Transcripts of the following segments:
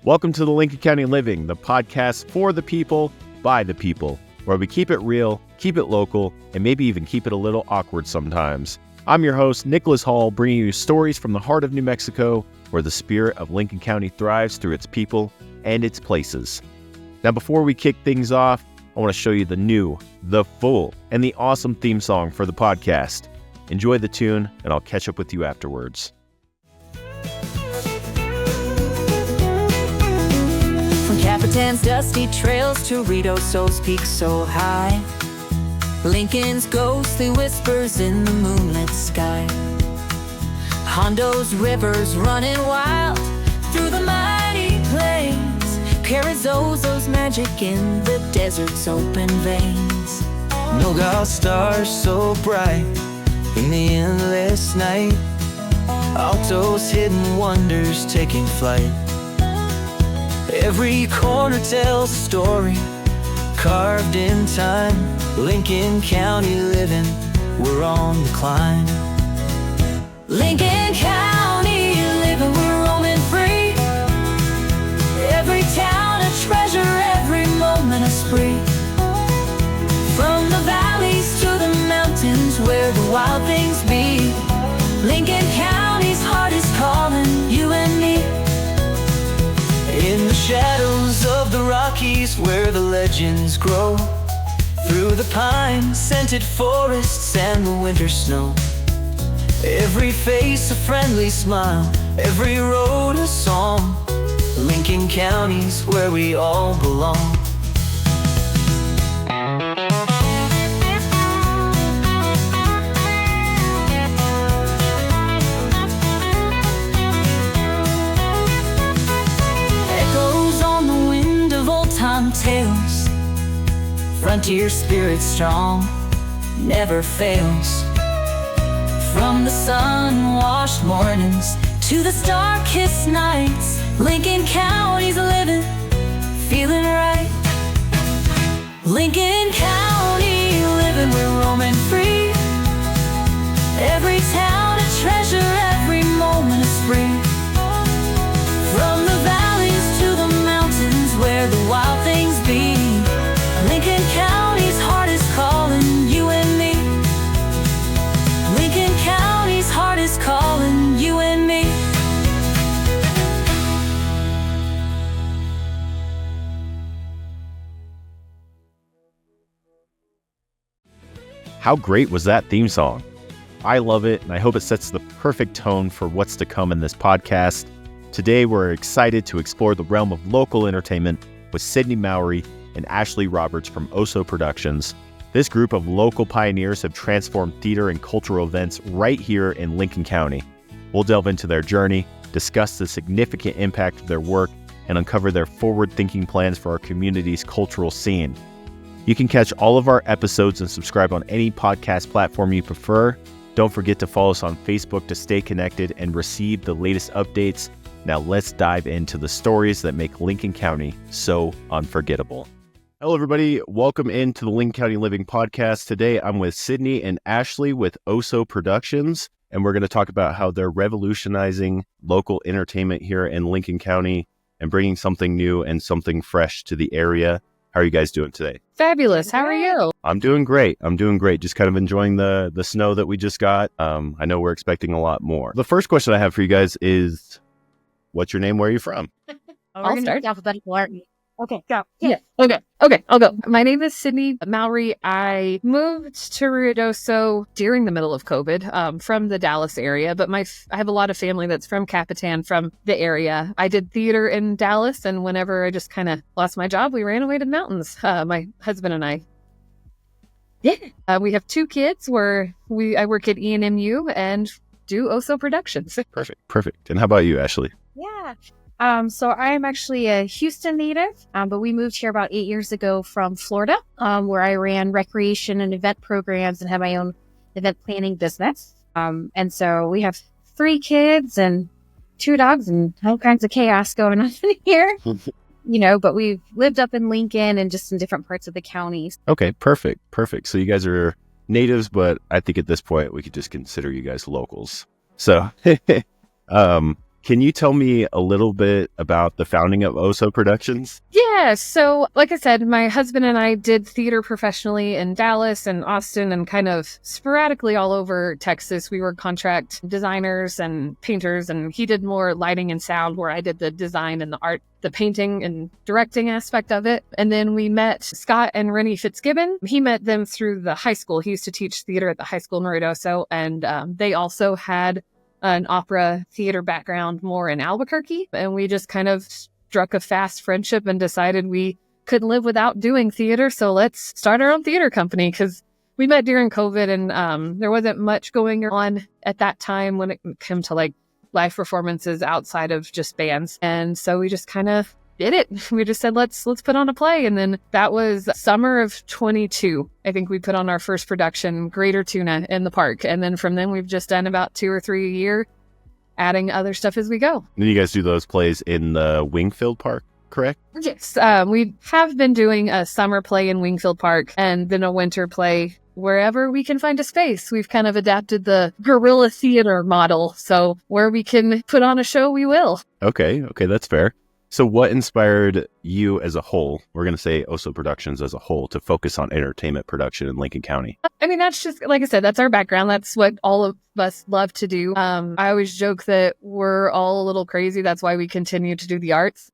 Welcome to the Lincoln County Living, the podcast for the people, by the people, where we keep it real, keep it local, and maybe even keep it a little awkward sometimes. I'm your host, Nicholas Hall, bringing you stories from the heart of New Mexico, where the spirit of Lincoln County thrives through its people and its places. Now, before we kick things off, I want to show you the new, the full, and the awesome theme song for the podcast. Enjoy the tune, and I'll catch up with you afterwards. From Capitan's dusty trails to Ruidoso's peak so high, Lincoln's ghostly whispers in the moonlit sky, Hondo's rivers running wild through the mighty plains, Carizoso's magic in the desert's open veins. Milgau's stars so bright in the endless night, Alto's hidden wonders taking flight. Every corner tells a story carved in time. Lincoln County living, we're on the climb. Lincoln County living, we're roaming free. Every town a treasure, every moment a spree. From the valleys to the mountains where the wild things be, Lincoln County's heart is calling you and me. In the shadows of the Rockies where the legends grow, through the pine-scented forests and the winter snow, every face a friendly smile, every road a song. Lincoln County's where we all belong. Echoes on the wind of old-time tales, frontier spirit strong, never fails. From the sun-washed mornings to the star-kissed nights, Lincoln County's living, feeling right. Lincoln County living, we're roaming free. Every town a treasure, every moment a spree. From the valleys to the mountains where the wild things be, Lincoln County's heart is calling you and me. Lincoln County's heart is calling you and me. How great was that theme song? I love it, and I hope it sets the perfect tone for what's to come in this podcast. Today, we're excited to explore the realm of local entertainment with Sydnee Mowery and Ashley Roberts from Oso Productions. This group of local pioneers have transformed theater and cultural events right here in Lincoln County. We'll delve into their journey, discuss the significant impact of their work, and uncover their forward-thinking plans for our community's cultural scene. You can catch all of our episodes and subscribe on any podcast platform you prefer. Don't forget to follow us on Facebook to stay connected and receive the latest updates. Now let's dive into the stories that make Lincoln County so unforgettable. Hello, everybody. Welcome into the Lincoln County Living Podcast. Today, I'm with Sydnee and Ashley with Oso Productions, and we're going to talk about how they're revolutionizing local entertainment here in Lincoln County and bringing something new and something fresh to the area. How are you guys doing today? Fabulous. How are you? I'm doing great. Just kind of enjoying the snow that we just got. I know we're expecting a lot more. The first question I have for you guys is, what's your name? Where are you from? I'll start. Alphabetical, aren't we? Okay, go. Yeah. Okay. I'll go. My name is Sydnee Mowery. I moved to Ruidoso during the middle of COVID from the Dallas area, but I have a lot of family that's from Capitan, from the area. I did theater in Dallas, and whenever I just kind of lost my job, we ran away to the mountains. My husband and I. Yeah. We have 2 kids. I work at ENMU and do Oso Productions. Perfect. And how about you, Ashley? Yeah. So I'm actually a Houston native, but we moved here about 8 years ago from Florida, where I ran recreation and event programs and had my own event planning business. And so we have 3 kids and 2 dogs and all kinds of chaos going on in here. But we've lived up in Lincoln and just in different parts of the counties. Okay, perfect. So you guys are natives, but I think at this point we could just consider you guys locals. So, Can you tell me a little bit about the founding of Oso Productions? Yeah, so like I said, my husband and I did theater professionally in Dallas and Austin and kind of sporadically all over Texas. We were contract designers and painters, and he did more lighting and sound, where I did the design and the art, the painting and directing aspect of it. And then we met Scott and Rennie Fitzgibbon. He met them through the high school. He used to teach theater at the high school in Ruidoso, and they also had an opera theater background more in Albuquerque. And we just kind of struck a fast friendship and decided we couldn't live without doing theater. So let's start our own theater company, because we met during COVID, and there wasn't much going on at that time when it came to like live performances outside of just bands. And so we just kind of did it. We just said, let's put on a play. And then that was summer of 22. I think we put on our first production, Greater Tuna, in the park. And then from then we've just done about 2 or 3 a year, adding other stuff as we go. And you guys do those plays in the Wingfield Park, correct? Yes. We have been doing a summer play in Wingfield Park and then a winter play wherever we can find a space. We've kind of adapted the guerrilla theater model. So where we can put on a show, we will. Okay, that's fair. So what inspired you as a whole, we're going to say Oso Productions as a whole, to focus on entertainment production in Lincoln County? I mean, that's just, like I said, that's our background. That's what all of us love to do. I always joke that we're all a little crazy. That's why we continue to do the arts.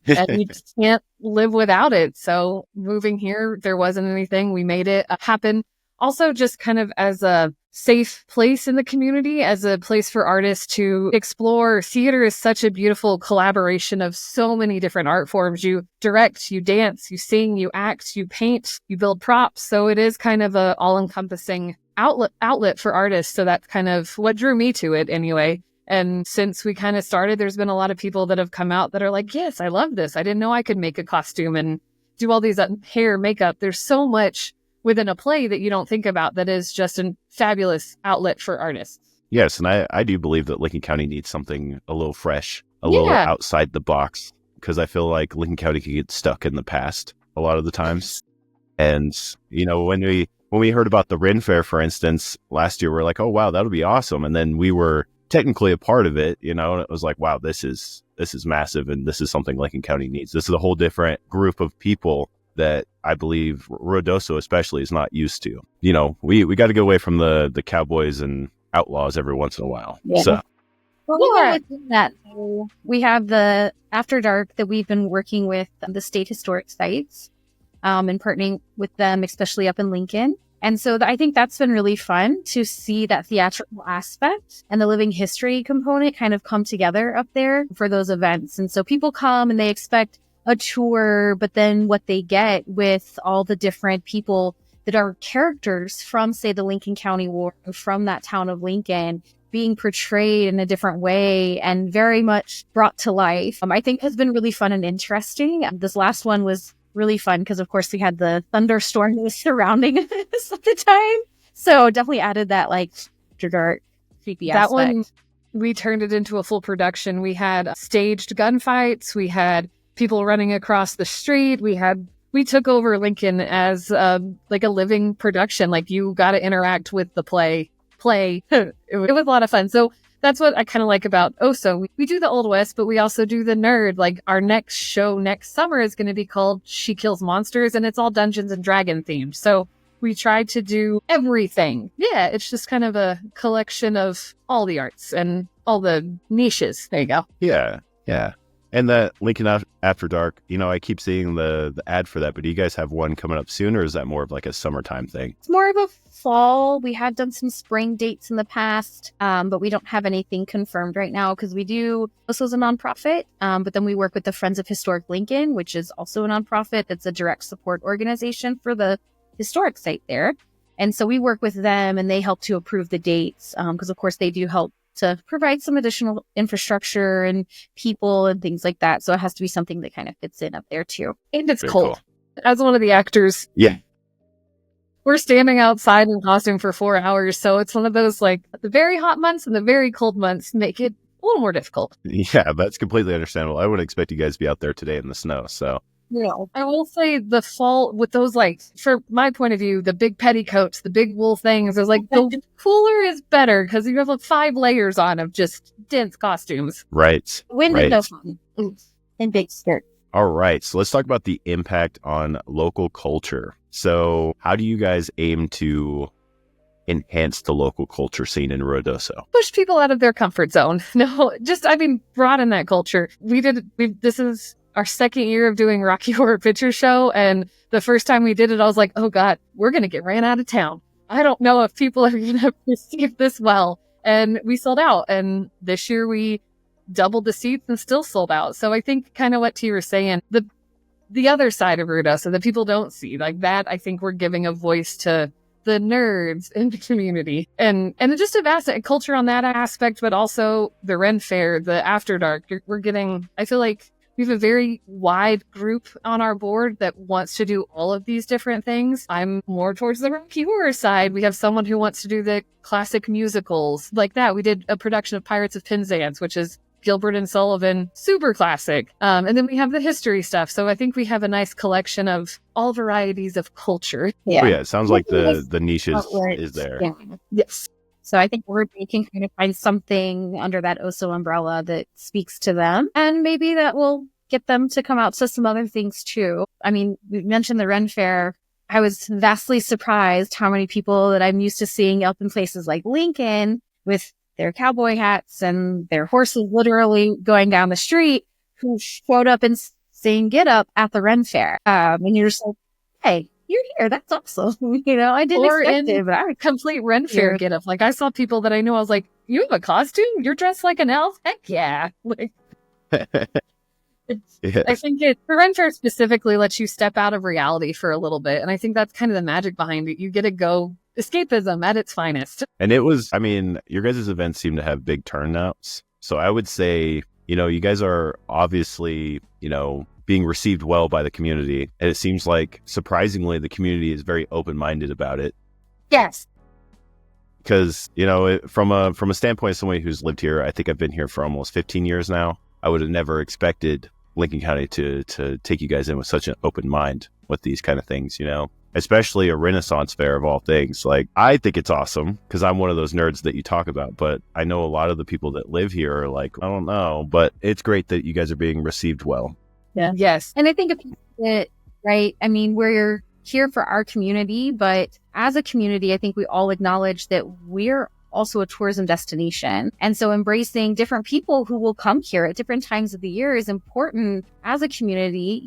And we just can't live without it. So moving here, there wasn't anything. We made it happen. Also, just kind of as a safe place in the community, as a place for artists to explore. Theater is such a beautiful collaboration of so many different art forms. You direct, you dance, you sing, you act, you paint, you build props. So it is kind of a all-encompassing outlet for artists. So that's kind of what drew me to it anyway. And since we kind of started, there's been a lot of people that have come out that are like, yes, I love this. I didn't know I could make a costume and do all these hair, makeup. There's so much within a play that you don't think about that is just a fabulous outlet for artists. Yes, and I do believe that Lincoln County needs something a little fresh, a little outside the box, because I feel like Lincoln County can get stuck in the past a lot of the times. And, you know, when we heard about the Ren Fair, for instance, last year, we're like, oh, wow, that'll be awesome. And then we were technically a part of it, you know, and it was like, wow, this is massive, and this is something Lincoln County needs. This is a whole different group of people that I believe Ruidoso especially is not used to. You know, we got to get away from the cowboys and outlaws every once in a while. Yeah. So, well, within that, we have the After Dark that we've been working with the state historic sites and partnering with them, especially up in Lincoln. And so I think that's been really fun to see that theatrical aspect and the living history component kind of come together up there for those events. And so people come and they expect a tour, but then what they get with all the different people that are characters from, say, the Lincoln County War, from that town of Lincoln, being portrayed in a different way and very much brought to life, I think has been really fun and interesting. This last one was really fun because, of course, we had the thunderstorm that was surrounding us at the time. So definitely added that like dark, creepy aspect. That one, we turned it into a full production. We had staged gunfights. We had people running across the street. We took over Lincoln as like a living production. Like you got to interact with the play. It was a lot of fun. So that's what I kind of like about Oso. We do the Old West, but we also do the nerd. Like our next show next summer is going to be called She Kills Monsters, and it's all Dungeons and Dragon themed. So we tried to do everything. Yeah, it's just kind of a collection of all the arts and all the niches. There you go. Yeah. And that Lincoln After Dark, you know, I keep seeing the ad for that, but do you guys have one coming up soon, or is that more of like a summertime thing? It's more of a fall. We have done some spring dates in the past, but we don't have anything confirmed right now because we do, this was a nonprofit, but then we work with the Friends of Historic Lincoln, which is also a nonprofit. That's a direct support organization for the historic site there. And so we work with them and they help to approve the dates because, of course, they do help to provide some additional infrastructure and people and things like that. So it has to be something that kind of fits in up there too. And it's Very cold. cool. As one of the actors, Yeah. we're standing outside in costume for 4 hours. So it's one of those, like, the very hot months and the very cold months make it a little more difficult. Yeah, that's completely understandable. I wouldn't expect you guys to be out there today in the snow. So No. I will say the fall with those, like, from my point of view, the big petticoats, the big wool things, is like the cooler is better because you have like 5 layers on of just dense costumes. Right. Wind right. and no fun. And big skirt. All right. So let's talk about the impact on local culture. So how do you guys aim to enhance the local culture scene in Ruidoso? Push people out of their comfort zone. No, just, I mean, broaden that culture. This is our second year of doing Rocky Horror Picture Show. And the first time we did it, I was like, oh God, we're going to get ran out of town. I don't know if people are going to receive this well. And we sold out. And this year we doubled the seats and still sold out. So I think kind of what T was saying, the other side of Ruidoso that people don't see, like that, I think we're giving a voice to the nerds in the community and just a vast culture on that aspect, but also the Ren Fair, the After Dark. We're getting, I feel like we have a very wide group on our board that wants to do all of these different things. I'm more towards the Rocky Horror side. We have someone who wants to do the classic musicals like that. We did a production of Pirates of Penzance, which is Gilbert and Sullivan, super classic. And then we have the history stuff. So I think we have a nice collection of all varieties of culture. Yeah. Oh, yeah. It sounds like the niche is there. Yeah. Yes. So I think we can kind of find something under that Oso umbrella that speaks to them. And maybe that will get them to come out to some other things too. I mean, we mentioned the Ren Fair. I was vastly surprised how many people that I'm used to seeing up in places like Lincoln with their cowboy hats and their horses literally going down the street who showed up and saying get up at the Ren Fair. And you're just like, hey, you're here. That's awesome. I didn't expect it, but I complete Ren Fair get up. Like I saw people that I knew. I was like, you have a costume? You're dressed like an elf? Heck yeah. Like, I think the Ren Fair specifically lets you step out of reality for a little bit. And I think that's kind of the magic behind it. You get to go escapism at its finest. And it was, I mean, your guys' events seem to have big turnouts. So I would say, you guys are obviously, being received well by the community. And it seems like, surprisingly, the community is very open-minded about it. Yes. Because, from a standpoint of somebody who's lived here, I think I've been here for almost 15 years now. I would have never expected Lincoln County to take you guys in with such an open mind with these kind of things, especially a Renaissance fair of all things. Like, I think it's awesome because I'm one of those nerds that you talk about, but I know a lot of the people that live here are like, I don't know, but it's great that you guys are being received well. Yeah. Yes. And I think a piece of it, right? I mean, we're here for our community, but as a community, I think we all acknowledge that we're also a tourism destination. And so embracing different people who will come here at different times of the year is important as a community,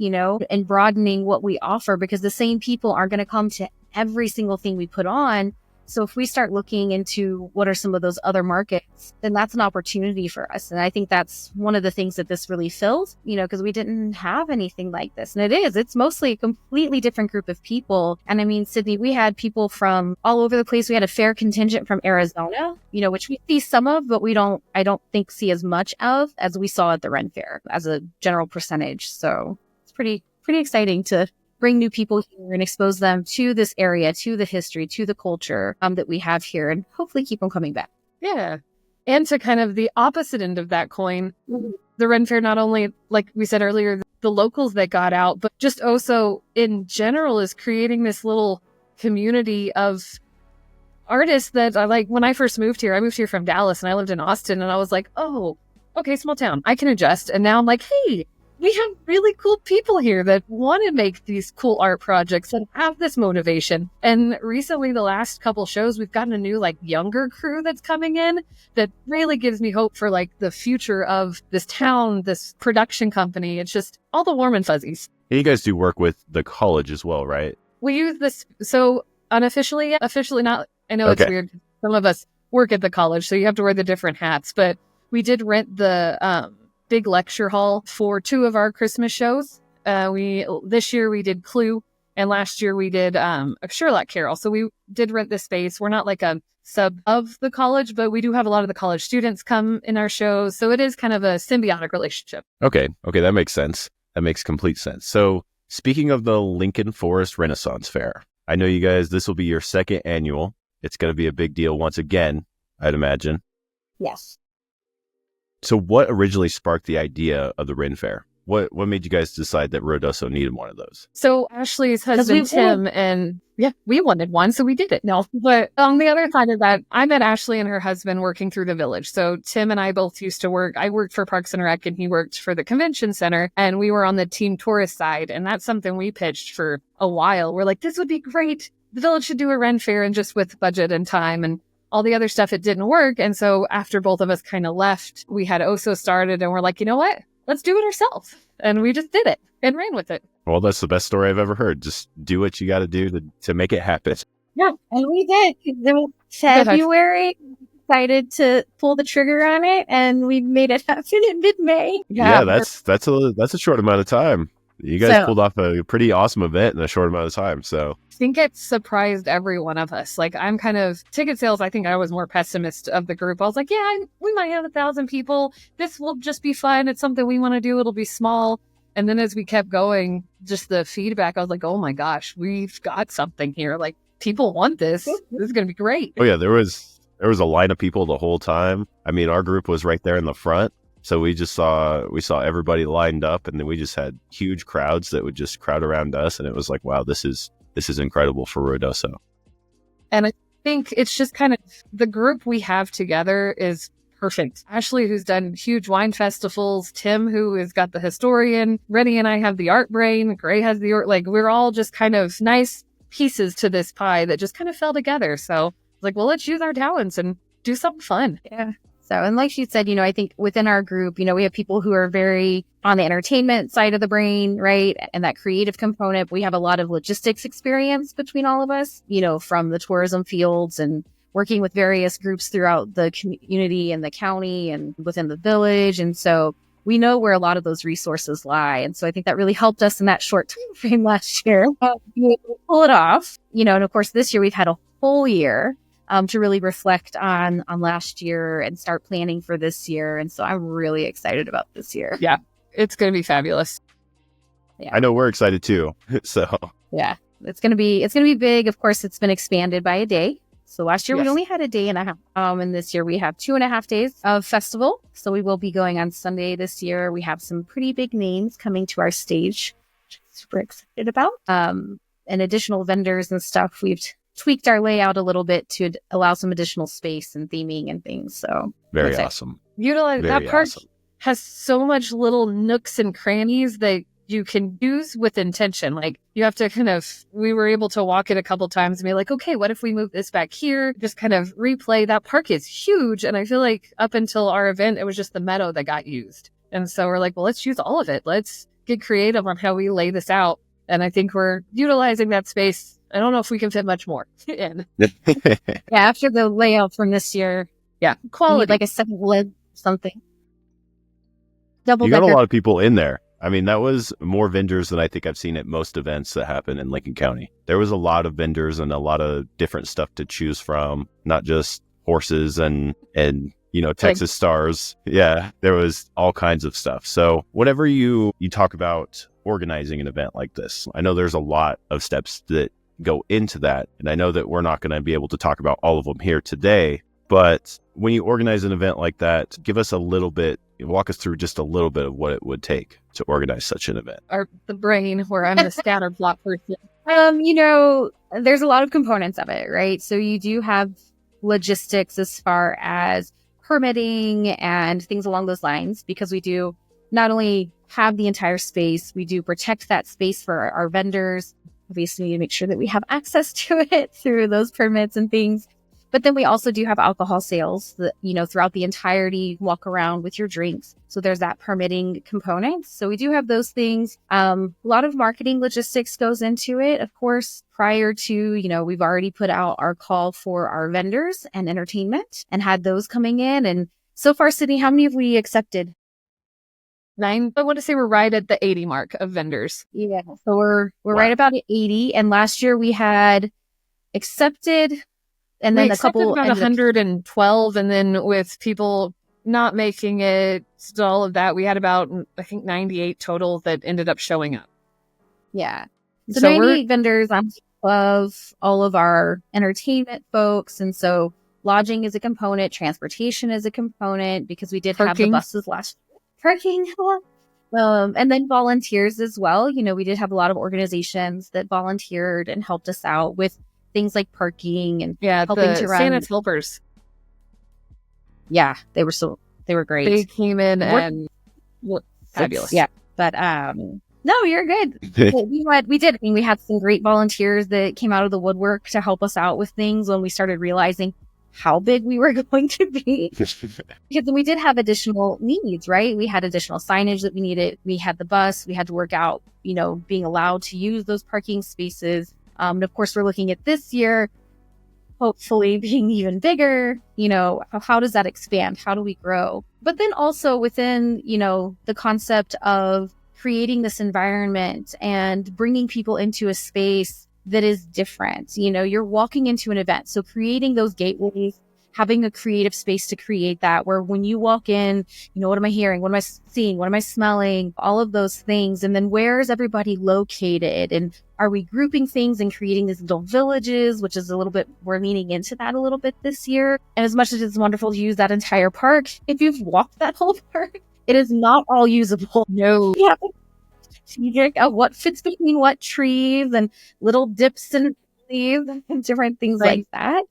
and broadening what we offer because the same people aren't going to come to every single thing we put on. So if we start looking into what are some of those other markets, then that's an opportunity for us. And I think that's one of the things that this really fills, because we didn't have anything like this. And it's mostly a completely different group of people. And I mean, Sydney, we had people from all over the place. We had a fair contingent from Arizona, which we see some of, but I don't think see as much of as we saw at the Ren Fair as a general percentage. So it's pretty exciting to bring new people here and expose them to this area, to the history, to the culture that we have here, and hopefully keep them coming back. Yeah. And to kind of the opposite end of that coin, the Ren Fair, not only, like we said earlier, the locals that got out, but just Oso in general is creating this little community of artists that I like. When I first moved here, I moved here from Dallas and I lived in Austin, and I was like, oh, okay, small town, I can adjust. And now I'm like, hey, we have really cool people here that want to make these cool art projects and have this motivation. And recently, the last couple shows, we've gotten a new, younger crew that's coming in that really gives me hope for, the future of this town, this production company. It's just all the warm and fuzzies. And you guys do work with the college as well, right? We use this, so unofficially, officially not. I know It's weird. Some of us work at the college, so you have to wear the different hats. But we did rent the big lecture hall for 2 of our Christmas shows. This year we did Clue, and last year we did a Sherlock Carol. So we did rent this space. We're not like a sub of the college, but we do have a lot of the college students come in our shows. So it is kind of a symbiotic relationship. Okay, that makes sense. That makes complete sense. So speaking of the Lincoln Forest Renaissance Fair, I know you guys, this will be your second annual. It's going to be a big deal once again, I'd imagine. Yes. So what originally sparked the idea of the Ren Fair? What made you guys decide that Ruidoso needed one of those? So Ashley's husband, Tim, and we wanted one, so we did it. No, but on the other side of that, I met Ashley and her husband working through the village. So Tim and I both used to work. I worked for Parks and Rec and he worked for the convention center, and we were on the team tourist side. And that's something we pitched for a while. We're like, this would be great. The village should do a Ren fair, and just with budget and time and all the other stuff, it didn't work. And so after both of us kind of left, we had Oso started, and we're like, you know what? Let's do it ourselves. And we just did it and ran with it. Well, that's the best story I've ever heard. Just do what you got to do to make it happen. Yeah, and we did. It was February. Decided to pull the trigger on it, and we made it happen in mid-May. Yeah, that's a short amount of time. You guys pulled off a pretty awesome event in a short amount of time. So I think it surprised every one of us. Like, I'm kind of ticket sales. I think I was more pessimist of the group. I was like, yeah, we might have 1,000 people. This will just be fun. It's something we want to do. It'll be small. And then as we kept going, just the feedback, I was like, oh my gosh, we've got something here. Like, people want this. This is going to be great. Oh yeah, there was a line of people the whole time. I mean, our group was right there in the front. So we saw everybody lined up, and then we just had huge crowds that would just crowd around us. And it was like, wow, this is incredible for Ruidoso. And I think it's just kind of the group we have together is perfect. Ashley, who's done huge wine festivals, Tim, who has got the historian, Rennie and I have the art brain, Gray has the art, like we're all just kind of nice pieces to this pie that just kind of fell together. So like, well, let's use our talents and do something fun. Yeah. So, and like she said, I think within our group, we have people who are very on the entertainment side of the brain, right? And that creative component. We have a lot of logistics experience between all of us, from the tourism fields and working with various groups throughout the community and the county and within the village. And so we know where a lot of those resources lie. And so I think that really helped us in that short time frame last year to pull it off. And of course, this year we've had a whole year to really reflect on last year and start planning for this year. And so I'm really excited about this year. Yeah, it's going to be fabulous. Yeah. I know we're excited too. So yeah, it's going to be big. Of course, it's been expanded by a day. So last year we only had a day and a half. And this year we have 2.5 days of festival. So we will be going on Sunday this year. We have some pretty big names coming to our stage, which I'm super excited about. And additional vendors and stuff. We've tweaked our layout a little bit to allow some additional space and theming and things. So very awesome. Utilize that park has so much little nooks and crannies that you can use with intention. Like you have to we were able to walk it a couple times and be like, okay, what if we move this back here? Just kind of replay. That park is huge. And I feel like up until our event, it was just the meadow that got used. And so we're like, well, let's use all of it. Let's get creative on how we lay this out. And I think we're utilizing that space. I don't know if we can fit much more in. Yeah, after the layout from this year. Yeah, quality. Like a second lid, something. You got a lot of people in there. I mean, that was more vendors than I think I've seen at most events that happen in Lincoln County. There was a lot of vendors and a lot of different stuff to choose from, not just horses and Texas stars. Yeah, there was all kinds of stuff. So whenever you talk about organizing an event like this, I know there's a lot of steps that go into that. And I know that we're not going to be able to talk about all of them here today, but when you organize an event like that, walk us through just a little bit of what it would take to organize such an event. The brain, where I'm the scatter plot person. There's a lot of components of it, right? So you do have logistics as far as permitting and things along those lines, because we do not only have the entire space, we do protect that space for our vendors. Obviously, we need to make sure that we have access to it through those permits and things. But then we also do have alcohol sales that, throughout the entirety, walk around with your drinks. So there's that permitting component. So we do have those things. A lot of marketing logistics goes into it. Of course, prior to, we've already put out our call for our vendors and entertainment and had those coming in. And so far, Sydney, how many have we accepted? 9. I want to say we're right at the 80 mark of vendors. Yeah. So we're right about at 80. And last year we had accepted, and then a couple about 112. And then with people not making it, all of that, we had about, I think, 98 total that ended up showing up. Yeah. So 98 vendors on top of all of our entertainment folks. And so lodging is a component, transportation is a component, because we did have the buses last year. Parking. And then volunteers as well. We did have a lot of organizations that volunteered and helped us out with things like parking and helping to run. Santa's helpers. Yeah, they were great. They came in and fabulous. Yeah, but no, you're good. We did. I mean, we had some great volunteers that came out of the woodwork to help us out with things when we started realizing how big we were going to be. Because we did have additional needs, right? We had additional signage that we needed. We had the bus. We had to work out, being allowed to use those parking spaces. And of course, we're looking at this year, hopefully being even bigger. How does that expand? How do we grow? But then also within, the concept of creating this environment and bringing people into a space that is different. You're walking into an event. So creating those gateways, having a creative space to create that, where when you walk in, what am I hearing? What am I seeing? What am I smelling? All of those things. And then where is everybody located? And are we grouping things and creating these little villages, which is we're leaning into that a little bit this year. And as much as it's wonderful to use that entire park, if you've walked that whole park, it is not all usable. No. Yeah. Of what fits between what trees and little dips and leaves and different things like that.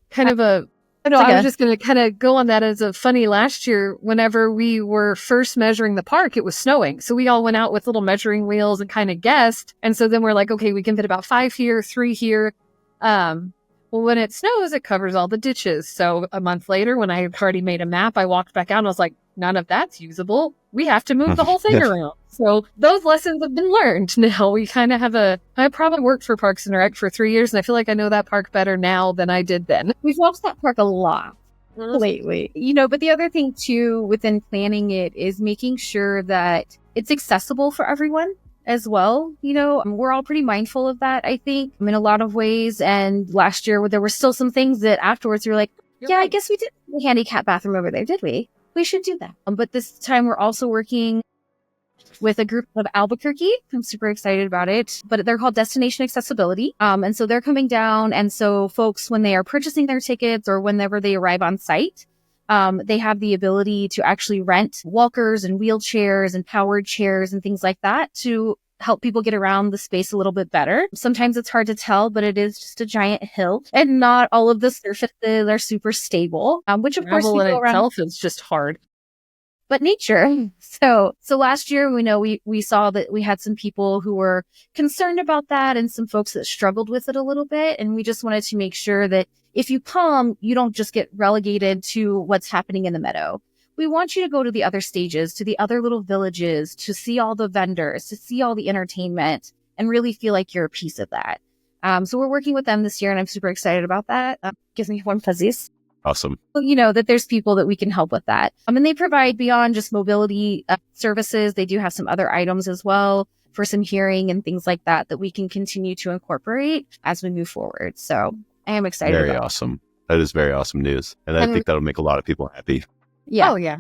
Kind of a I was just going to kind of go on that as a funny. Last year, whenever we were first measuring the park, it was snowing. So we all went out with little measuring wheels and kind of guessed. And so then we're like, okay, we can fit about 5 here, 3 here. Well, when it snows, it covers all the ditches. So a month later, when I had already made a map, I walked back out and I was like, none of that's usable. We have to move the whole thing around. So those lessons have been learned. Now we kind of have I probably worked for Parks and Rec for 3 years, and I feel like I know that park better now than I did then. We've watched that park a lot lately. But the other thing too, within planning it, is making sure that it's accessible for everyone as well. We're all pretty mindful of that, I think, in a lot of ways. And last year, there were still some things that afterwards you're like, I guess we did the handicap bathroom over there, did we? We should do that. But this time we're also working with a group of Albuquerque. I'm super excited about it, but they're called Destination Accessibility. And so they're coming down. And so folks, when they are purchasing their tickets or whenever they arrive on site, they have the ability to actually rent walkers and wheelchairs and powered chairs and things like that to help people get around the space a little bit better. Sometimes it's hard to tell, but it is just a giant hill and not all of the surfaces are super stable, which of course in itself is just hard. But nature. So last year, we saw that we had some people who were concerned about that and some folks that struggled with it a little bit. And we just wanted to make sure that if you come, you don't just get relegated to what's happening in the meadow. We want you to go to the other stages, to the other little villages, to see all the vendors, to see all the entertainment, and really feel like you're a piece of that. So we're working with them this year, and I'm super excited about that. Gives me warm fuzzies. Awesome. That there's people that we can help with that. And they provide beyond just mobility services. They do have some other items as well for some hearing and things like that we can continue to incorporate as we move forward. So I am excited. Very awesome. That is very awesome news. And I think that'll make a lot of people happy. Yeah. Oh, yeah.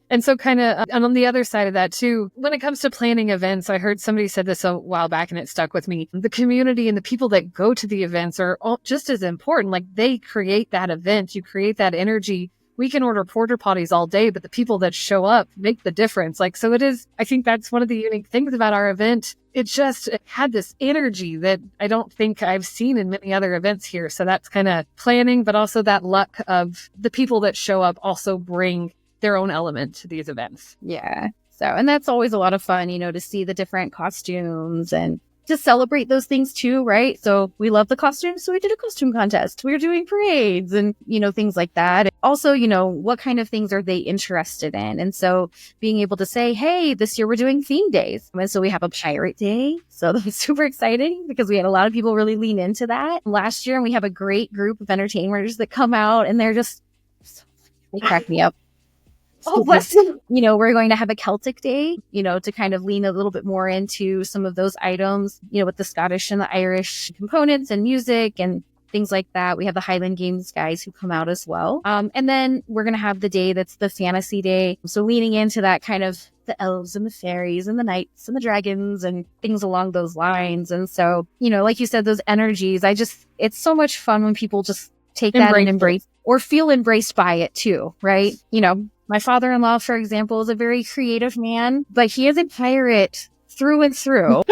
And so kind of on the other side of that, too, when it comes to planning events, I heard somebody said this a while back and it stuck with me. The community and the people that go to the events are all just as important. Like they create that event. You create that energy. We can order porta potties all day, but the people that show up make the difference. So it is, I think that's one of the unique things about our event. It had this energy that I don't think I've seen in many other events here. So that's kind of planning, but also that luck of the people that show up also bring their own element to these events. Yeah. So, and that's always a lot of fun, to see the different costumes and to celebrate those things too, right? So we love the costumes. So we did a costume contest. We were doing parades and, things like that. Also, what kind of things are they interested in? And so being able to say, hey, this year we're doing theme days. And so we have a pirate day. So that's super exciting because we had a lot of people really lean into that. Last year, we have a great group of entertainers that come out and they crack me up. Oh, bless you. We're going to have a Celtic day, to kind of lean a little bit more into some of those items, with the Scottish and the Irish components and music and things like that. We have the Highland Games guys who come out as well. And then we're going to have the day that's the fantasy day. So leaning into that kind of the elves and the fairies and the knights and the dragons and things along those lines. And so, like you said, those energies, it's so much fun when people just take that and embrace or feel embraced by it too, right? My father-in-law, for example, is a very creative man, but he is a pirate through and through.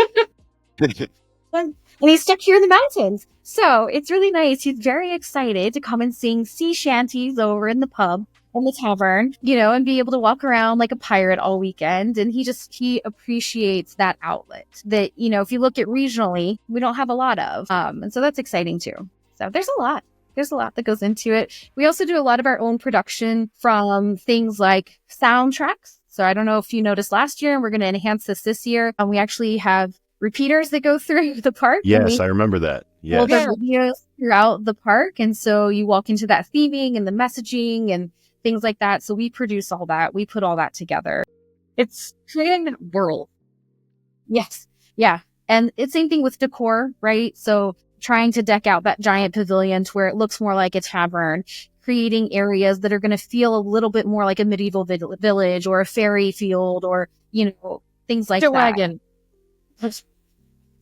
And he's stuck here in the mountains. So it's really nice. He's very excited to come and sing sea shanties over in the pub in the tavern, and be able to walk around like a pirate all weekend. And he appreciates that outlet that, if you look at regionally, we don't have a lot of. And so that's exciting too. So there's a lot. There's a lot that goes into it. We also do a lot of our own production from things like soundtracks. So I don't know if you noticed last year, and we're going to enhance this year. We actually have repeaters that go through the park. Yes, I remember that. Yes. Well, videos throughout the park. And so you walk into that theming and the messaging and things like that. So we produce all that. We put all that together. It's creating a world. Yes. Yeah. And it's same thing with decor, right? So trying to deck out that giant pavilion to where it looks more like a tavern, creating areas that are going to feel a little bit more like a medieval village or a fairy field or, things like that. Wagon.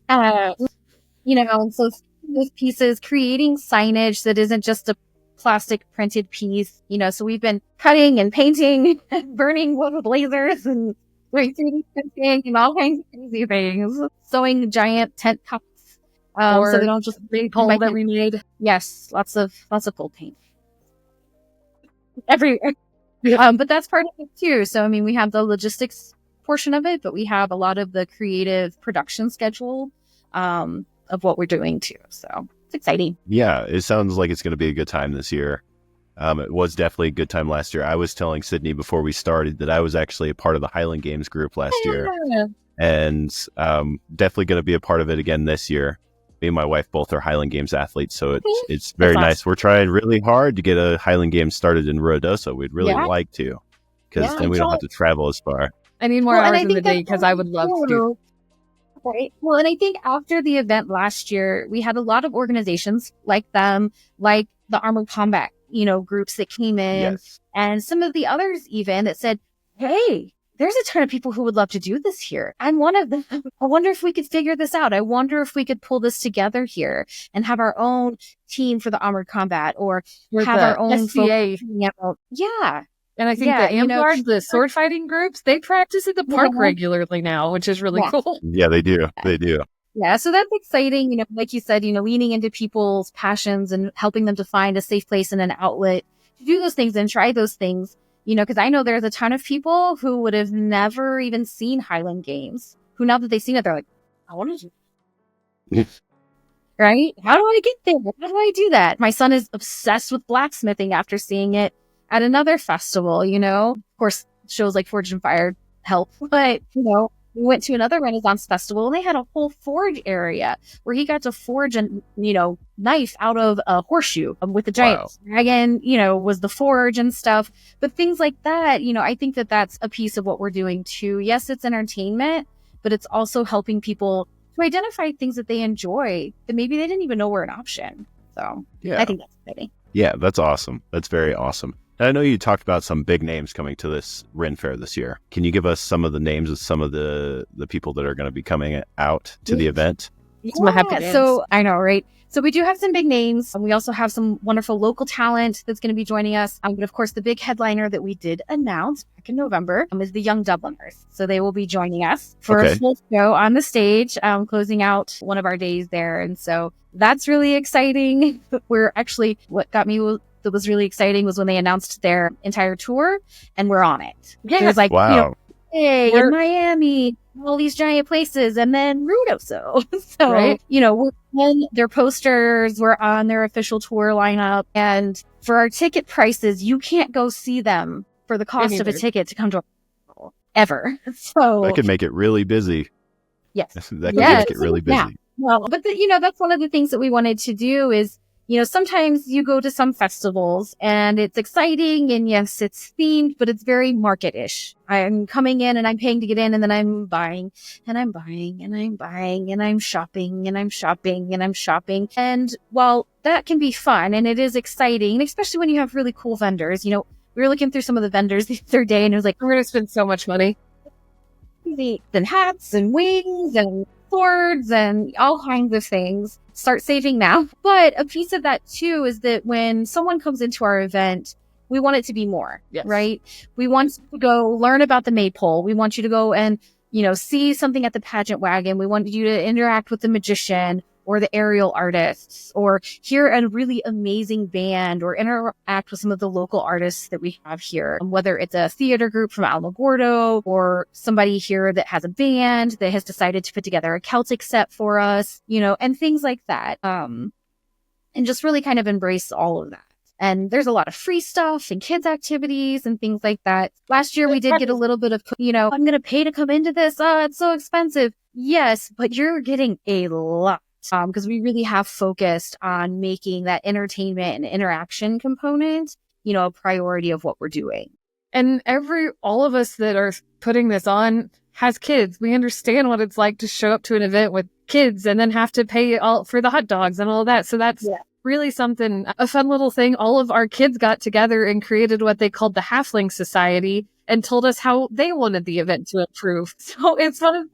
And so those pieces, creating signage that isn't just a plastic printed piece, so we've been cutting and painting and burning wood with lasers and doing 3D printing and all kinds of crazy things, sewing giant tent cups. So they don't just big hole that we made. Yes, lots of gold paint everywhere. But that's part of it too. So we have the logistics portion of it, but we have a lot of the creative production schedule of what we're doing too. So it's exciting. Yeah, it sounds like it's going to be a good time this year. It was definitely a good time last year. I was telling Sydnee before we started that I was actually a part of the Highland Games group last year, and definitely going to be a part of it again this year. Me and my wife both are Highland Games athletes, so it's very nice. We're trying really hard to get a Highland Games started in Ruidoso. We'd really like to, because then we don't have to travel as far. I need more hours in the day because I would love to. Right. Well, and I think after the event last year, we had a lot of organizations like them, like the Armored Combat, groups that came in, and some of the others even that said, hey, there's a ton of people who would love to do this here. I'm one of them. I wonder if we could figure this out. I wonder if we could pull this together here and have our own team for the Armored Combat or have our own SCA. Yeah. And I think the Amguard, the sword fighting groups, they practice at the park regularly now, which is really cool. Yeah, they do. They do. Yeah, so that's exciting. Like you said, leaning into people's passions and helping them to find a safe place and an outlet to do those things and try those things. Because I know there's a ton of people who would have never even seen Highland Games, who now that they've seen it, they're like, I want to do it. Right? How do I get there? How do I do that? My son is obsessed with blacksmithing after seeing it at another festival, Of course, shows like Forged and Fire help, but, we went to another Renaissance festival and they had a whole forge area where he got to forge a, knife out of a horseshoe with the giant dragon, was the forge and stuff. But things like that, I think that that's a piece of what we're doing too. Yes, it's entertainment, but it's also helping people to identify things that they enjoy that maybe they didn't even know were an option. So I think that's exciting. Yeah, that's awesome. That's very awesome. And I know you talked about some big names coming to this Ren Fair this year. Can you give us some of the names of some of the people that are going to be coming out to the event? Yeah, so I know, right? So we do have some big names. We also have some wonderful local talent that's going to be joining us. But of course, the big headliner that we did announce back in November is the Young Dubliners. So they will be joining us for a full show on the stage, closing out one of our days there. And so that's really exciting. We're actually, what got me that was really exciting was when they announced their entire tour and we're on it. It was like, hey, in Miami, all these giant places, and then Ruidoso. So, we're on their posters, we're on their official tour lineup, and for our ticket prices, you can't go see them for the cost of a ticket to come to our ever. So that could make it really busy. Yes. That could make it really busy. Yeah. Well, but that's one of the things that we wanted to do is, sometimes you go to some festivals and it's exciting and yes, it's themed, but it's very market-ish. I'm coming in and I'm paying to get in and then I'm buying and I'm buying and I'm buying and I'm shopping and I'm shopping and I'm shopping. And while that can be fun and it is exciting, especially when you have really cool vendors, we were looking through some of the vendors the other day and it was like, we're going to spend so much money. And hats and wings and swords and all kinds of things. Start saving now. But a piece of that too is that when someone comes into our event, we want it to be more, Yes. right? We want you to go learn about the maypole. We want you to go and, see something at the pageant wagon. We want you to interact with the magician or the aerial artists, or hear a really amazing band, or interact with some of the local artists that we have here, whether it's a theater group from Alamogordo or somebody here that has a band that has decided to put together a Celtic set for us, and things like that. And just really kind of embrace all of that. And there's a lot of free stuff and kids activities and things like that. Last year, we did get a little bit of, I'm going to pay to come into this. Oh, it's so expensive. Yes, but you're getting a lot. Because we really have focused on making that entertainment and interaction component, a priority of what we're doing. And all of us that are putting this on has kids. We understand what it's like to show up to an event with kids and then have to pay all for the hot dogs and all that. So that's really something, a fun little thing. All of our kids got together and created what they called the Halfling Society and told us how they wanted the event to improve. So it's fun.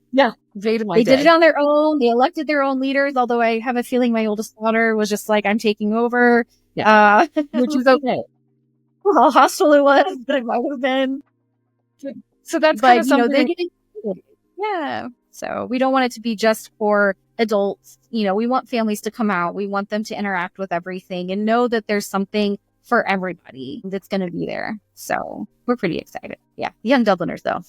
Invaded my day. They did it on their own. They elected their own leaders, although I have a feeling my oldest daughter was just like, I'm taking over. Yeah. Which is okay. How hostile it was, but it might have been. So that's kind of something. Yeah. So we don't want it to be just for adults. We want families to come out. We want them to interact with everything and know that there's something for everybody that's going to be there. So we're pretty excited. Yeah. Young Dubliners, though.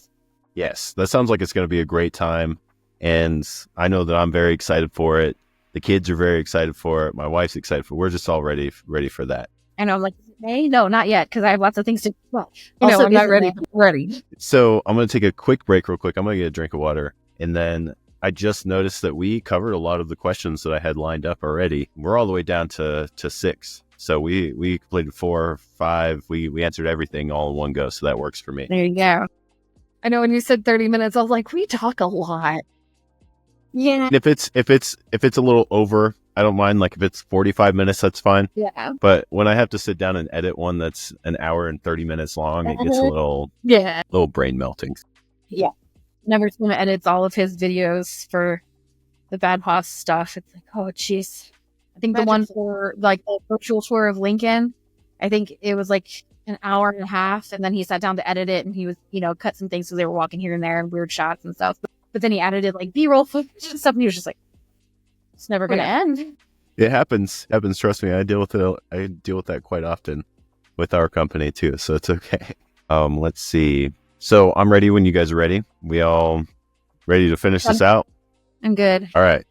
Yes, that sounds like it's going to be a great time. And I know that I'm very excited for it. The kids are very excited for it. My wife's excited for it. We're just all ready for that. I know. I'm like, May? No, not yet, because I have lots of things to do. Well, I'm not ready. So I'm going to take a quick break real quick. I'm going to get a drink of water. And then I just noticed that we covered a lot of the questions that I had lined up already. We're all the way down to 6. So we completed 4, 5. We answered everything all in one go. So that works for me. There you go. I know when you said 30 minutes, I was like, we talk a lot. Yeah. If it's a little over, I don't mind. Like if it's 45 minutes, that's fine. Yeah. But when I have to sit down and edit one that's an hour and 30 minutes long, it gets a little brain melting. Yeah. Never's going to edit all of his videos for the Bad Hoss stuff. It's like, oh, jeez. I think the one for like the virtual tour of Lincoln, I think it was like an hour and a half, and then he sat down to edit it, and he was, cut some things so they were walking here and there and weird shots and stuff. But then he edited like B-roll footage and stuff, and he was just like, it's never going to end. It happens. Trust me. I deal with that quite often with our company too, so it's okay. Let's see. So I'm ready when you guys are ready. We all ready to finish this out? I'm good. All right.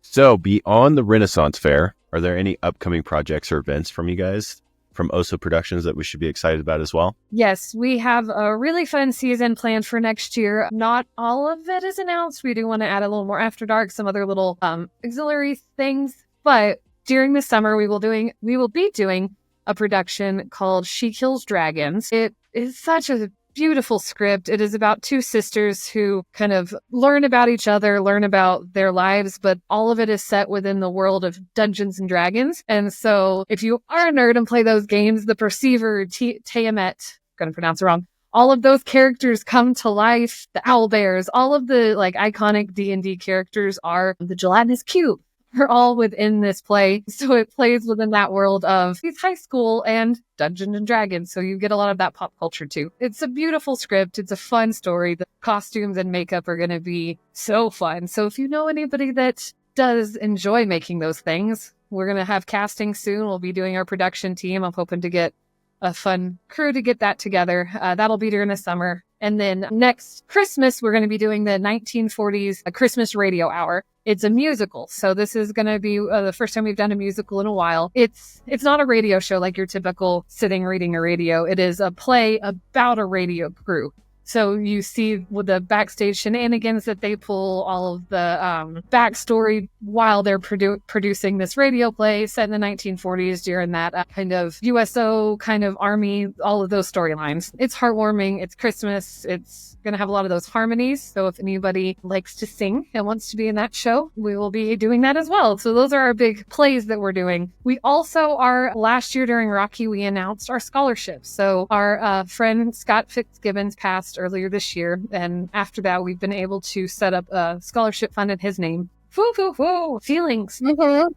So beyond the Renaissance Fair, are there any upcoming projects or events from you guys from Oso Productions that we should be excited about as well? Yes, we have a really fun season planned for next year. Not all of it is announced. We do want to add a little more After Dark, some other little auxiliary things. But during the summer, we will be doing a production called She Kills Dragons. It is such a beautiful script. It is about 2 sisters who kind of learn about each other, learn about their lives, but all of it is set within the world of Dungeons and Dragons. And so if you are a nerd and play those games, the Perceiver, Tiamat, going to pronounce it wrong, all of those characters come to life. The Owlbears, all of the like iconic D&D characters are the gelatinous cube. Are all within this play. So it plays within that world of high school and Dungeons and Dragons. So you get a lot of that pop culture too. It's a beautiful script. It's a fun story. The costumes and makeup are going to be so fun. So if you know anybody that does enjoy making those things, we're going to have casting soon. We'll be doing our production team. I'm hoping to get a fun crew to get that together. That'll be during the summer. And then next Christmas, we're going to be doing the 1940s Christmas Radio Hour. It's a musical. So this is going to be the first time we've done a musical in a while. It's not a radio show like your typical sitting reading a radio. It is a play about a radio crew. So you see with the backstage shenanigans that they pull, all of the backstory while they're producing this radio play set in the 1940s during that kind of USO kind of army, all of those storylines. It's heartwarming. It's Christmas. It's going to have a lot of those harmonies. So if anybody likes to sing and wants to be in that show, we will be doing that as well. So those are our big plays that we're doing. We also last year during Rocky, we announced our scholarships. So our friend Scott Fitzgibbons passed earlier this year. And after that, we've been able to set up a scholarship fund in his name. Feelings. Mm-hmm.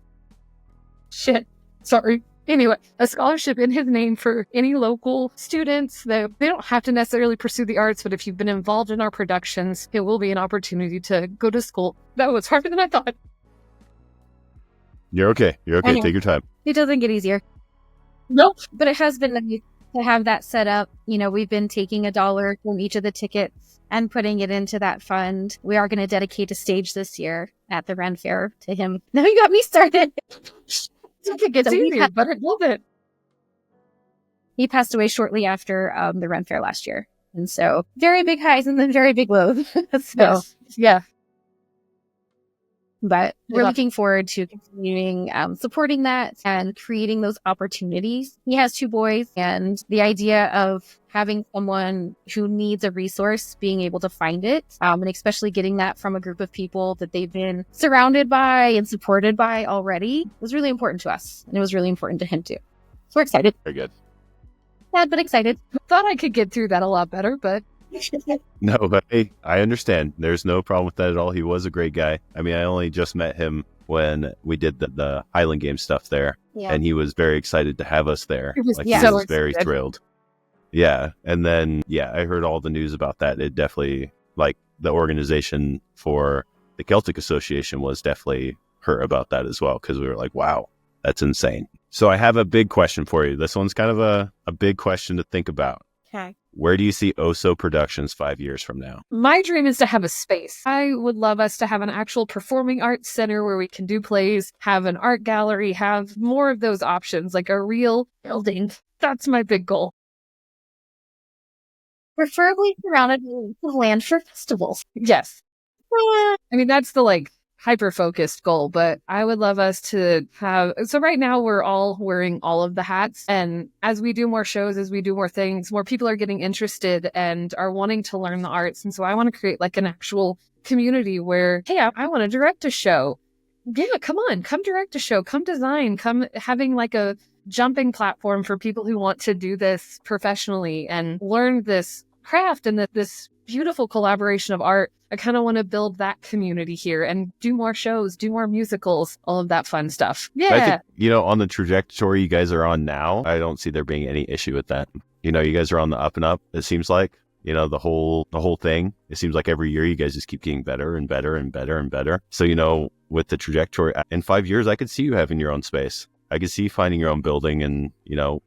Shit. Sorry. Anyway, a scholarship in his name for any local students that they don't have to necessarily pursue the arts, but if you've been involved in our productions, it will be an opportunity to go to school. That was harder than I thought. You're okay. You're okay. Anyway. Take your time. It doesn't get easier. Nope. But it has been nice to have that set up. We've been taking $1 from each of the tickets and putting it into that fund. We are going to dedicate a stage this year at the Ren Fair to him. Now you got me started. It gets easier, but it doesn't. He passed away shortly after the Ren Fair last year. And so very big highs and then very big lows. Yes. Yeah. But we're looking forward to continuing supporting that and creating those opportunities. He has 2 boys, and the idea of having someone who needs a resource, being able to find it, and especially getting that from a group of people that they've been surrounded by and supported by already was really important to us. And it was really important to him too. So we're excited. Very good. Sad, but excited. Thought I could get through that a lot better, but No, but hey, I understand. There's no problem with that at all. He was a great guy. I mean, I only just met him when we did the Highland Game stuff there, and he was very excited to have us there. He was He was very thrilled. Yeah, and then I heard all the news about that. It definitely, like, the organization for the Celtic Association was definitely hurt about that as well, because we were like, wow, that's insane. So I have a big question for you. This one's kind of a big question to think about. Okay. Where do you see Oso Productions 5 years from now? my dream is to have a space. I would love us to have an actual performing arts center where we can do plays, have an art gallery, have more of those options, like a real building. That's my big goal. Preferably surrounded with land for festivals. Yes. I mean, that's the hyper-focused goal, but I would love us to have... So right now we're all wearing all of the hats, and as we do more shows, as we do more things, more people are getting interested and are wanting to learn the arts. And so I want to create an actual community where, hey, I want to direct a show. Yeah, come on, come direct a show, come design, come having a jumping platform for people who want to do this professionally and learn this craft and this beautiful collaboration of art. I kind of want to build that community here and do more shows, do more musicals, all of that fun stuff. Yeah. I think, on the trajectory you guys are on now, I don't see there being any issue with that. You guys are on the up and up, it seems like. The whole thing. It seems like every year you guys just keep getting better and better and better and better. So, with the trajectory, in 5 years, I could see you having your own space. I could see finding your own building. And,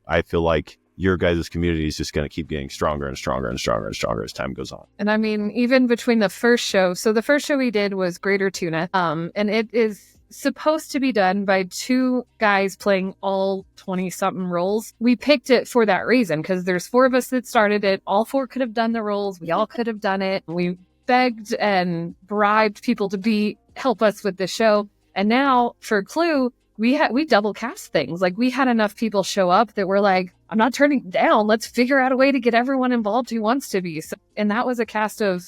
I feel like your guys' community is just going to keep getting stronger and stronger and stronger and stronger as time goes on. And I mean, even between the first show, so the first show we did was Greater Tuna, and it is supposed to be done by 2 guys playing all 20-something roles. We picked it for that reason, because there's 4 of us that started it. All 4 could have done the roles. We all could have done it. We begged and bribed people to help us with the show. And now for Clue, we double cast things. We had enough people show up that we're like, I'm not turning it down. Let's figure out a way to get everyone involved who wants to be. So, and that was a cast of,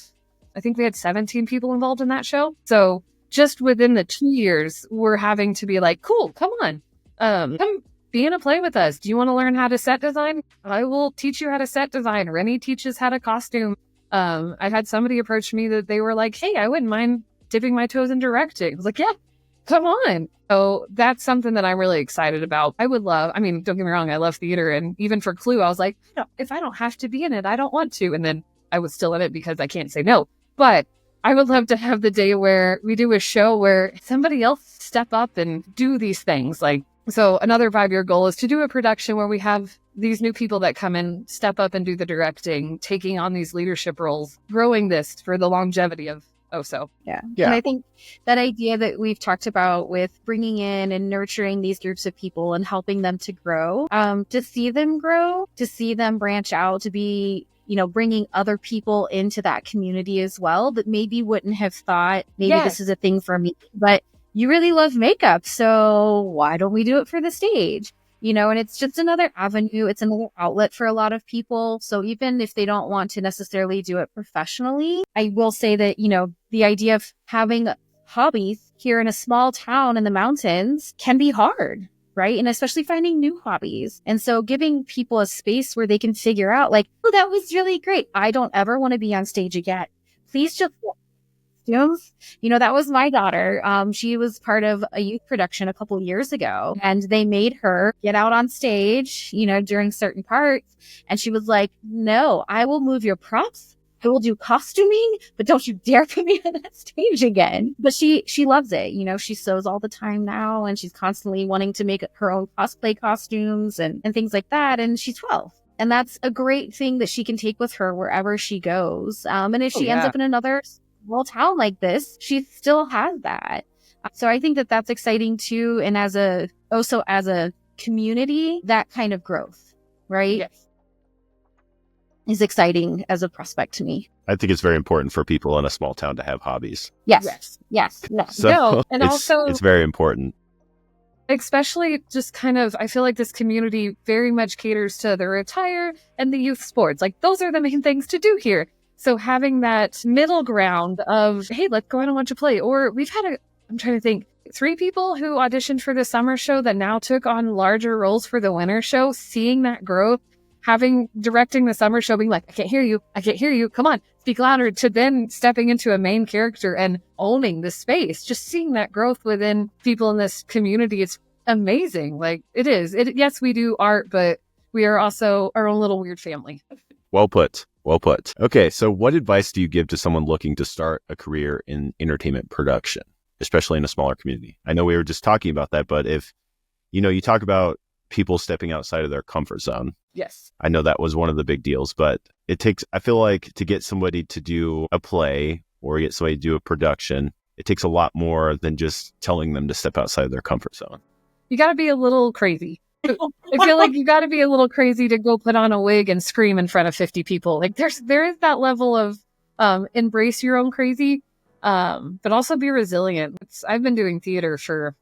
I think we had 17 people involved in that show. So just within the 2 years, we're having to be like, cool, come on. Come be in a play with us. Do you want to learn how to set design? I will teach you how to set design. Rennie teaches how to costume. I had somebody approach me that they were like, hey, I wouldn't mind dipping my toes in directing. I was like, yeah, come on. So that's something that I'm really excited about. I would love, don't get me wrong, I love theater. And even for Clue, I was like, if I don't have to be in it, I don't want to. And then I was still in it because I can't say no. But I would love to have the day where we do a show where somebody else step up and do these things. So another 5-year goal is to do a production where we have these new people that come in, step up and do the directing, taking on these leadership roles, growing this for the longevity of Oso. Yeah. And I think that idea that we've talked about with bringing in and nurturing these groups of people and helping them to grow, to see them grow, to see them branch out, to be, bringing other people into that community as well that maybe wouldn't have thought this is a thing for me, but you really love makeup. So why don't we do it for the stage? And it's just another avenue. It's another outlet for a lot of people. So even if they don't want to necessarily do it professionally, I will say that, the idea of having hobbies here in a small town in the mountains can be hard, right? And especially finding new hobbies. And so giving people a space where they can figure out oh, that was really great. I don't ever want to be on stage again. Please just costumes. That was my daughter. She was part of a youth production a couple years ago, and they made her get out on stage, during certain parts. And she was like, no, I will move your props. I will do costuming, but don't you dare put me on that stage again. But she loves it. She sews all the time now, and she's constantly wanting to make her own cosplay costumes and things like that. And she's 12. And that's a great thing that she can take with her wherever she goes. And if she ends up in another small town like this, she still has that. So I think that that's exciting too. And also as a community, that kind of growth, right? Yes. Is exciting as a prospect to me. I think it's very important for people in a small town to have hobbies. Yes. So No, and also it's very important. Especially just kind of, I feel like this community very much caters to the retire and the youth sports. Like those are the main things to do here. So having that middle ground of, hey, let's go out and watch a play. Or we've had I'm trying to think, 3 people who auditioned for the summer show that now took on larger roles for the winter show, seeing that growth, directing the summer show, being like, I can't hear you. Come on, speak louder, to then stepping into a main character and owning the space. Just seeing that growth within people in this community, it's amazing. Like it is. Yes, we do art, but we are also our own little weird family. Well put. Okay, so what advice do you give to someone looking to start a career in entertainment production, especially in a smaller community? I know we were just talking about that, but if, you talk about people stepping outside of their comfort zone. Yes. I know that was one of the big deals, but I feel like to get somebody to do a play or get somebody to do a production, it takes a lot more than just telling them to step outside of their comfort zone. You got to be a little crazy. I feel like you got to be a little crazy to go put on a wig and scream in front of 50 people. Like there is that level of embrace your own crazy, but also be resilient. I've been doing theater for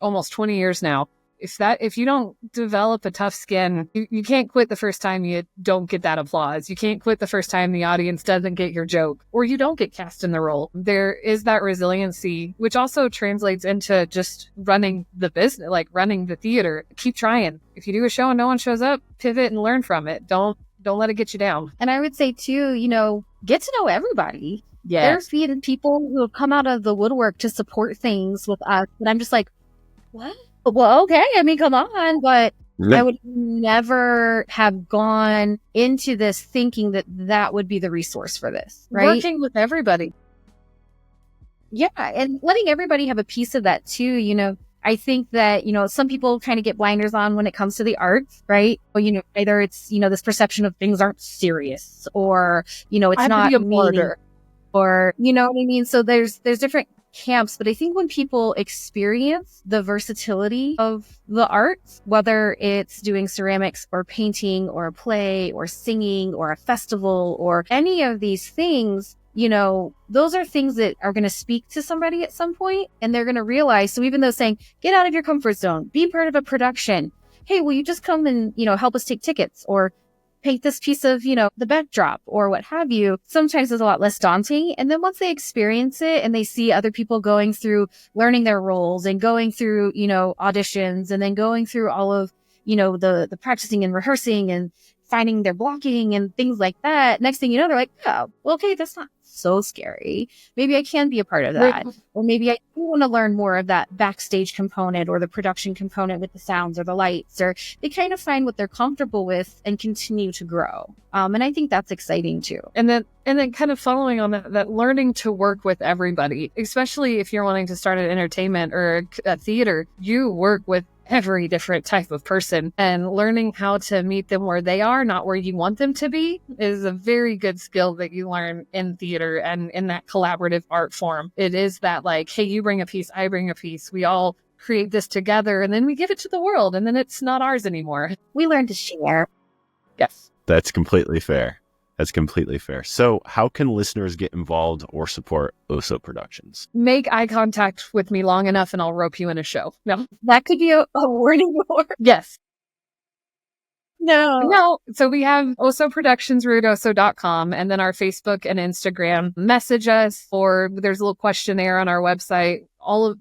almost 20 years now. If you don't develop a tough skin, you can't quit the first time you don't get that applause. You can't quit the first time the audience doesn't get your joke or you don't get cast in the role. There is that resiliency, which also translates into just running the business, like running the theater. Keep trying. If you do a show and no one shows up, pivot and learn from it. Don't let it get you down. And I would say too, get to know everybody. Yeah. There's people who have come out of the woodwork to support things with us. And I'm just like, what? Well, okay. I mean, come on. But I would never have gone into this thinking that would be the resource for this, right? Working with everybody. Yeah. And letting everybody have a piece of that too. I think that, some people kind of get blinders on when it comes to the arts, right? Well, either it's, this perception of things aren't serious or, it's not meaning, or, you know what I mean? So there's different camps, but I think when people experience the versatility of the arts, whether it's doing ceramics or painting or a play or singing or a festival or any of these things, those are things that are going to speak to somebody at some point and they're going to realize. So even though saying, get out of your comfort zone, be part of a production. Hey, will you just come and, help us take tickets or paint this piece of, the backdrop or what have you, sometimes it's a lot less daunting. And then once they experience it and they see other people going through learning their roles and going through, auditions and then going through all of, the practicing and rehearsing and finding their blocking and things like that. Next thing you know, they're like, oh, well, okay, that's not so scary. Maybe I can be a part of that. Or maybe I do want to learn more of that backstage component or the production component with the sounds or the lights, or they kind of find what they're comfortable with and continue to grow. And I think that's exciting too. And then kind of following on that learning to work with everybody, especially if you're wanting to start an entertainment or a theater, you work with every different type of person, and learning how to meet them where they are, not where you want them to be, is a very good skill that you learn in theater and in that collaborative art form. It is that like, hey, you bring a piece, I bring a piece, we all create this together and then we give it to the world and then it's not ours anymore. We learn to share. Yes. That's completely fair. So how can listeners get involved or support Oso Productions? Make eye contact with me long enough and I'll rope you in a show. No. That could be a warning board. Yes. No. So we have Oso Productions, Ruidoso.com, and then our Facebook and Instagram. Message us, or there's a little questionnaire on our website.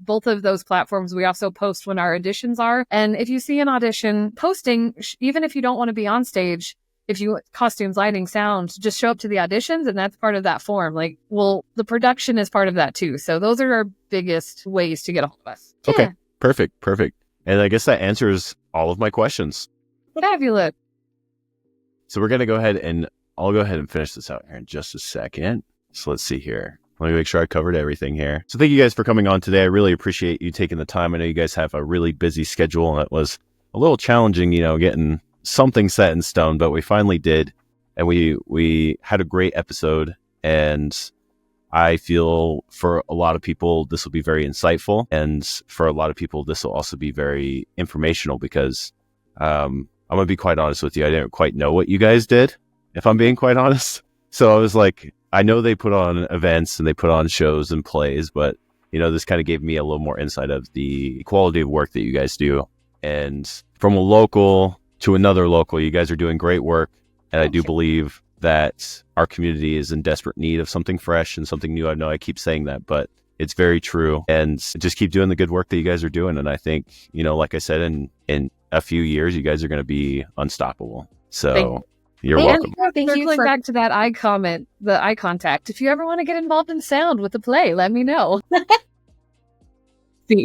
Both of those platforms, we also post when our auditions are. And if you see an audition posting, even if you don't want to be on stage, if you want costumes, lighting, sound, just show up to the auditions, and that's part of that form. Like, well, the production is part of that too. So those are our biggest ways to get a hold of us. Okay, Yeah. perfect. And I guess that answers all of my questions. Fabulous. So we're going to go ahead and I'll go ahead and finish this out here in just a second. So let's see here. Let me make sure I covered everything here. So thank you guys for coming on today. I really appreciate you taking the time. I know you guys have a really busy schedule, and it was a little challenging, getting something set in stone, but we finally did. And we had a great episode, and I feel for a lot of people, this will be very insightful. And for a lot of people, this will also be very informational because I'm going to be quite honest with you. I didn't quite know what you guys did, if I'm being quite honest. So I was like, I know they put on events and they put on shows and plays, but this kind of gave me a little more insight of the quality of work that you guys do. And from a local to another local, you guys are doing great work. And I do believe that our community is in desperate need of something fresh and something new. I know I keep saying that, but it's very true. And just keep doing the good work that you guys are doing. And I think, like I said, in a few years, you guys are going to be unstoppable. So you're welcome. Thank you. Circling back to that eye comment, the eye contact. If you ever want to get involved in sound with the play, let me know.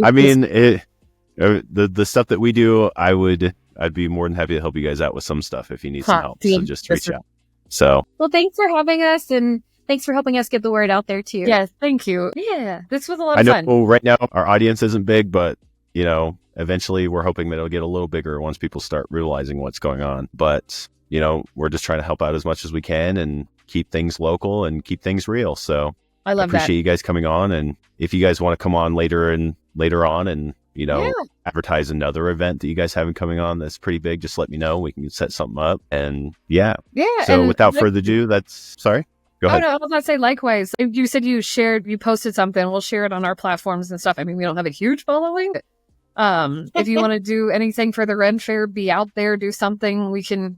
I mean, the stuff that we do, I'd be more than happy to help you guys out with some stuff if you need some help. So just reach out. So, well, thanks for having us, and thanks for helping us get the word out there too. Yes, thank you. Yeah, this was a lot of fun. I know right now our audience isn't big, but eventually we're hoping that it'll get a little bigger once people start realizing what's going on. But we're just trying to help out as much as we can and keep things local and keep things real. So I appreciate you guys coming on. And if you guys want to come on later on and, advertise another event that you guys have coming on that's pretty big, just let me know. We can set something up. And yeah. So without further ado, sorry. Go ahead. No, I was going to say likewise. You said you posted something. We'll share it on our platforms and stuff. I mean, we don't have a huge following. If you want to do anything for the Ren Fair, be out there, do something, we can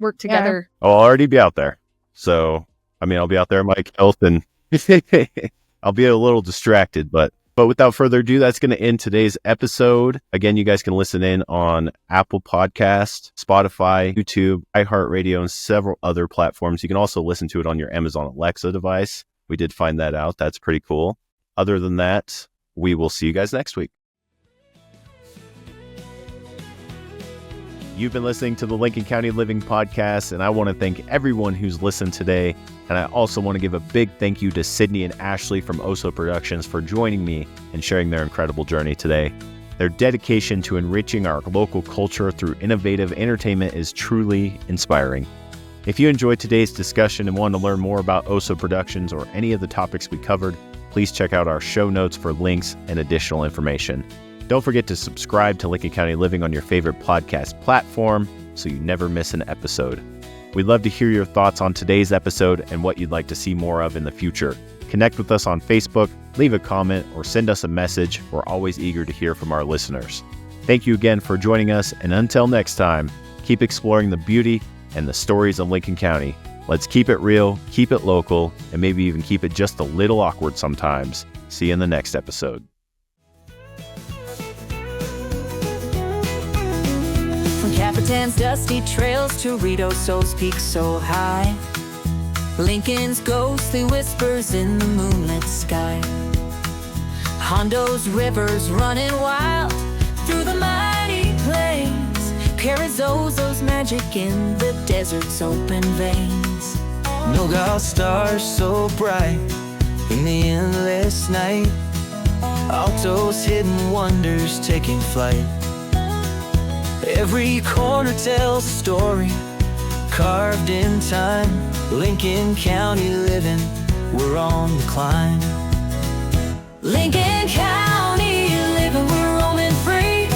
work together. Yeah. I'll already be out there. So, I mean, I'll be out there, Mike Health, and I'll be a little distracted, but without further ado, that's going to end today's episode. Again, you guys can listen in on Apple Podcast, Spotify, YouTube, iHeartRadio, and several other platforms. You can also listen to it on your Amazon Alexa device. We did find that out. That's pretty cool. Other than that, we will see you guys next week. You've been listening to the Lincoln County Living Podcast, and I want to thank everyone who's listened today. And I also want to give a big thank you to Sydnee and Ashley from Oso Productions for joining me and sharing their incredible journey today. Their dedication to enriching our local culture through innovative entertainment is truly inspiring. If you enjoyed today's discussion and want to learn more about Oso Productions or any of the topics we covered, please check out our show notes for links and additional information. Don't forget to subscribe to Lincoln County Living on your favorite podcast platform so you never miss an episode. We'd love to hear your thoughts on today's episode and what you'd like to see more of in the future. Connect with us on Facebook, leave a comment, or send us a message. We're always eager to hear from our listeners. Thank you again for joining us, and until next time, keep exploring the beauty and the stories of Lincoln County. Let's keep it real, keep it local, and maybe even keep it just a little awkward sometimes. See you in the next episode. From Capitan's dusty trails to Ruidoso's peaks so high, Lincoln's ghostly whispers in the moonlit sky, Hondo's rivers running wild through the mighty plains, Carizoso's magic in the desert's open veins. Milgau's stars so bright in the endless night, Alto's hidden wonders taking flight. Every corner tells a story carved in time. Lincoln County living, we're on the climb. Lincoln County living, we're roaming free.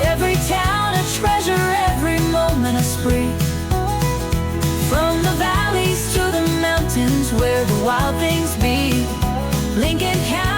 Every town a treasure, every moment a spree. From the valleys to the mountains where the wild things be, Lincoln County